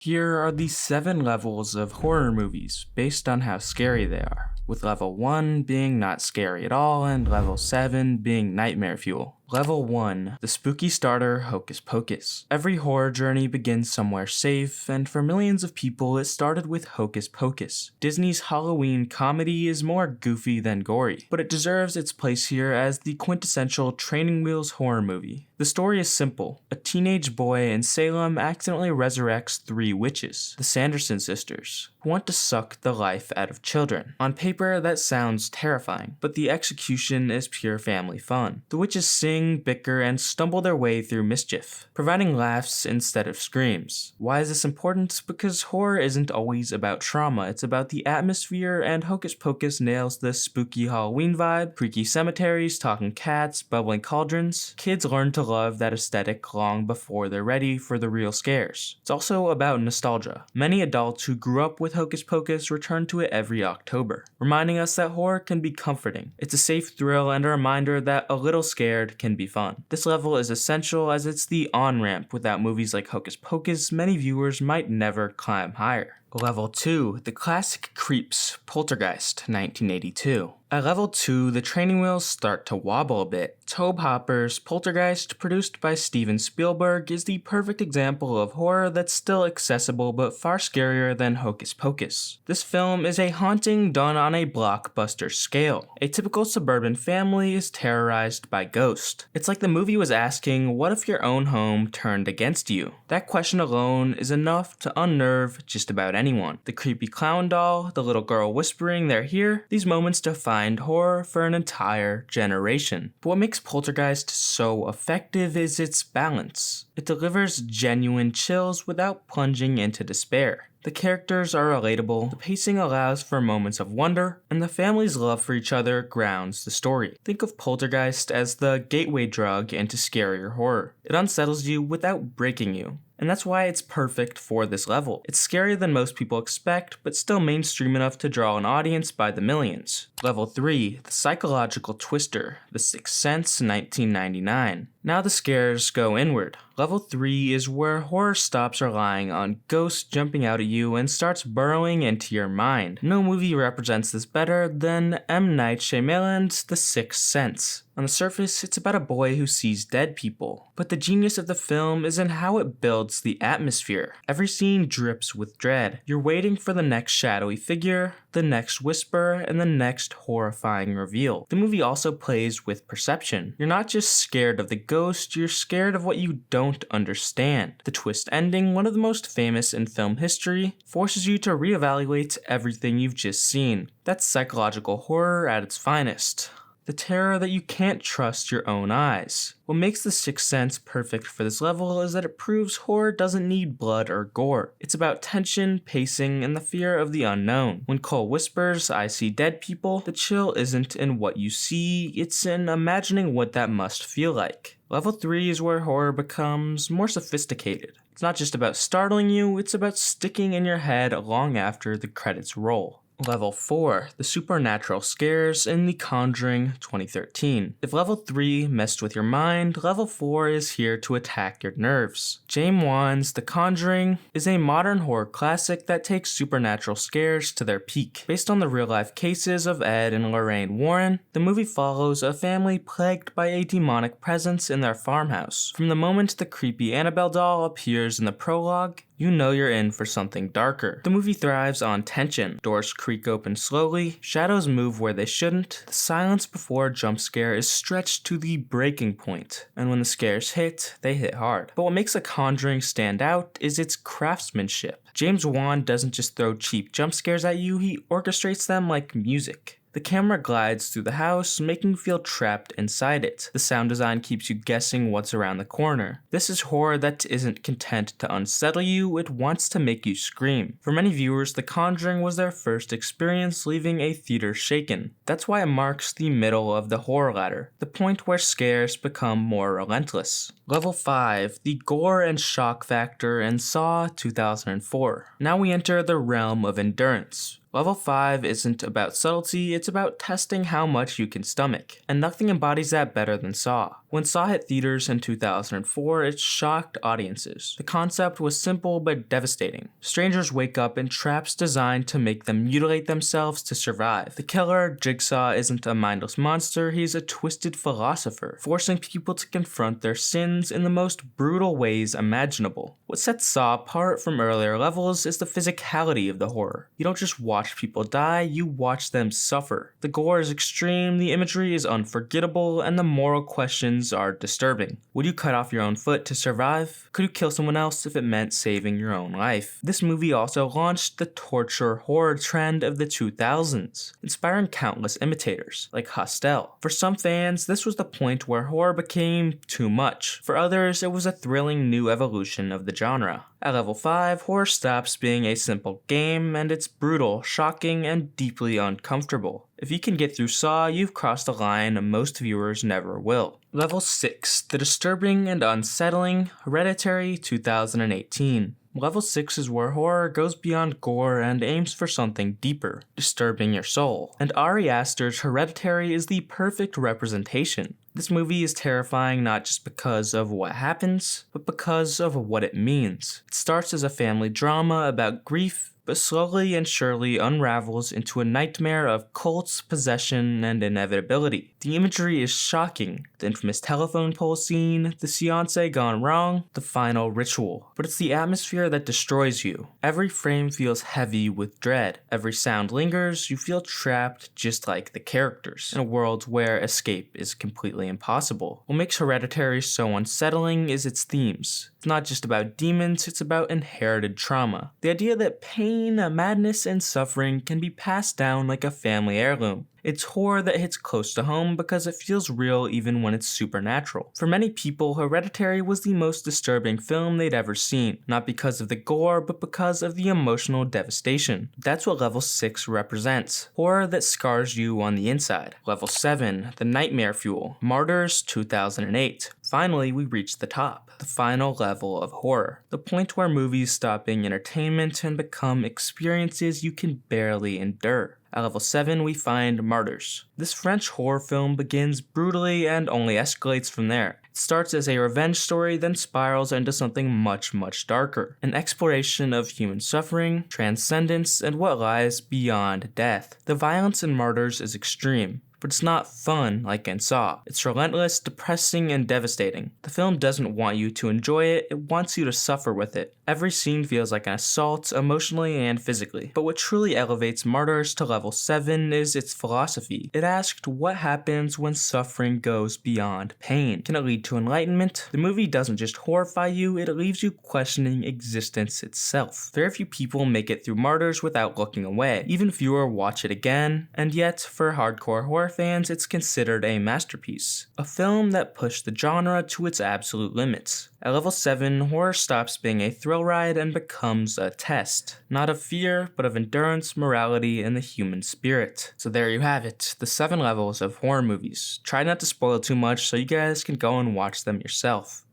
Here are the 7 levels of horror movies based on how scary they are, with level 1 being not scary at all and level 7 being nightmare fuel. Level 1, the spooky starter Hocus Pocus. Every horror journey begins somewhere safe, and for millions of people it started with Hocus Pocus. Disney's Halloween comedy is more goofy than gory, but it deserves its place here as the quintessential training wheels horror movie. The story is simple. A teenage boy in Salem accidentally resurrects 3 witches, the Sanderson sisters, who want to suck the life out of children. On paper, that sounds terrifying, but the execution is pure family fun. The witches sing, bicker, and stumble their way through mischief, providing laughs instead of screams. Why is this important? Because horror isn't always about trauma, it's about the atmosphere, and Hocus Pocus nails the spooky Halloween vibe, creaky cemeteries, talking cats, bubbling cauldrons. Kids learn to love that aesthetic long before they're ready for the real scares. It's also about nostalgia. Many adults who grew up with Hocus Pocus return to it every October, reminding us that horror can be comforting. It's a safe thrill and a reminder that a little scared can be fun. This level is essential as it's the on-ramp. Without movies like Hocus Pocus, many viewers might never climb higher. Level 2, the classic creeps, Poltergeist, 1982. At level 2, the training wheels start to wobble a bit. Tobe Hopper's Poltergeist, produced by Steven Spielberg, is the perfect example of horror that's still accessible but far scarier than Hocus Pocus. This film is a haunting done on a blockbuster scale. A typical suburban family is terrorized by ghosts. It's like the movie was asking, what if your own home turned against you? That question alone is enough to unnerve just about anyone. The creepy clown doll, the little girl whispering they're here, these moments define horror for an entire generation. But what makes Poltergeist so effective is its balance. It delivers genuine chills without plunging into despair. The characters are relatable, the pacing allows for moments of wonder, and the family's love for each other grounds the story. Think of Poltergeist as the gateway drug into scarier horror. It unsettles you without breaking you. And that's why it's perfect for this level. It's scarier than most people expect, but still mainstream enough to draw an audience by the millions. Level 3, the psychological twister, The Sixth Sense, 1999. Now the scares go inward. Level 3 is where horror stops relying on ghosts jumping out at you and starts burrowing into your mind. No movie represents this better than M. Night Shyamalan's The Sixth Sense. On the surface, it's about a boy who sees dead people, but the genius of the film is in how it builds the atmosphere. Every scene drips with dread. You're waiting for the next shadowy figure, the next whisper, and the next horrifying reveal. The movie also plays with perception. You're not just scared of the ghost, you're scared of what you don't understand. The twist ending, one of the most famous in film history, forces you to reevaluate everything you've just seen. That's psychological horror at its finest. The terror that you can't trust your own eyes. What makes The Sixth Sense perfect for this level is that it proves horror doesn't need blood or gore. It's about tension, pacing, and the fear of the unknown. When Cole whispers, "I see dead people," the chill isn't in what you see, it's in imagining what that must feel like. Level 3 is where horror becomes more sophisticated. It's not just about startling you, it's about sticking in your head long after the credits roll. Level 4, the supernatural scares in The Conjuring 2013. If Level 3 messed with your mind, Level 4 is here to attack your nerves. James Wan's The Conjuring is a modern horror classic that takes supernatural scares to their peak. Based on the real-life cases of Ed and Lorraine Warren, the movie follows a family plagued by a demonic presence in their farmhouse. From the moment the creepy Annabelle doll appears in the prologue, you know you're in for something darker. The movie thrives on tension. Doors creak open slowly, shadows move where they shouldn't, the silence before a jump scare is stretched to the breaking point, and when the scares hit, they hit hard. But what makes The Conjuring stand out is its craftsmanship. James Wan doesn't just throw cheap jump scares at you, he orchestrates them like music. The camera glides through the house, making you feel trapped inside it. The sound design keeps you guessing what's around the corner. This is horror that isn't content to unsettle you, it wants to make you scream. For many viewers, The Conjuring was their first experience, leaving a theater shaken. That's why it marks the middle of the horror ladder, the point where scares become more relentless. Level 5, the gore and shock factor in Saw 2004. Now we enter the realm of endurance. Level 5 isn't about subtlety, it's about testing how much you can stomach, and nothing embodies that better than Saw. When Saw hit theaters in 2004, it shocked audiences. The concept was simple but devastating. Strangers wake up in traps designed to make them mutilate themselves to survive. The killer, Jigsaw, isn't a mindless monster, he's a twisted philosopher, forcing people to confront their sins in the most brutal ways imaginable. What sets Saw apart from earlier levels is the physicality of the horror. You don't just watch people die, you watch them suffer. The gore is extreme, the imagery is unforgettable, and the moral questions are disturbing. Would you cut off your own foot to survive? Could you kill someone else if it meant saving your own life? This movie also launched the torture horror trend of the 2000s, inspiring countless imitators, like Hostel. For some fans, this was the point where horror became too much. For others, it was a thrilling new evolution of the genre. At level 5, horror stops being a simple game, and it's brutal, shocking, and deeply uncomfortable. If you can get through Saw, you've crossed a line most viewers never will. Level 6, the disturbing and unsettling, Hereditary 2018. Level 6 is where horror goes beyond gore and aims for something deeper, disturbing your soul. And Ari Aster's Hereditary is the perfect representation. This movie is terrifying not just because of what happens, but because of what it means. It starts as a family drama about grief, but slowly and surely unravels into a nightmare of cults, possession, and inevitability. The imagery is shocking. The infamous telephone pole scene, the seance gone wrong, the final ritual. But it's the atmosphere that destroys you. Every frame feels heavy with dread. Every sound lingers, you feel trapped just like the characters, in a world where escape is completely impossible. What makes Hereditary so unsettling is its themes. It's not just about demons, it's about inherited trauma. The idea that pain, madness, and suffering can be passed down like a family heirloom. It's horror that hits close to home because it feels real even when it's supernatural. For many people, Hereditary was the most disturbing film they'd ever seen, not because of the gore, but because of the emotional devastation. That's what Level 6 represents. Horror that scars you on the inside. Level 7, the nightmare fuel. Martyrs 2008. Finally, we reach the top. The final level of horror. The point where movies stop being entertainment and become experiences you can barely endure. At level 7, we find Martyrs. This French horror film begins brutally and only escalates from there. It starts as a revenge story, then spirals into something much, much darker. An exploration of human suffering, transcendence, and what lies beyond death. The violence in Martyrs is extreme, but it's not fun like in Saw. It's relentless, depressing, and devastating. The film doesn't want you to enjoy it, it wants you to suffer with it. Every scene feels like an assault, emotionally and physically. But what truly elevates Martyrs to level 7 is its philosophy. It asked what happens when suffering goes beyond pain. Can it lead to enlightenment? The movie doesn't just horrify you, it leaves you questioning existence itself. Very few people make it through Martyrs without looking away. Even fewer watch it again, and yet, for hardcore horror fans, it's considered a masterpiece. A film that pushed the genre to its absolute limits. At level 7, horror stops being a thrill ride and becomes a test. Not of fear, but of endurance, morality, and the human spirit. So there you have it, the 7 levels of horror movies. Try not to spoil too much so you guys can go and watch them yourself.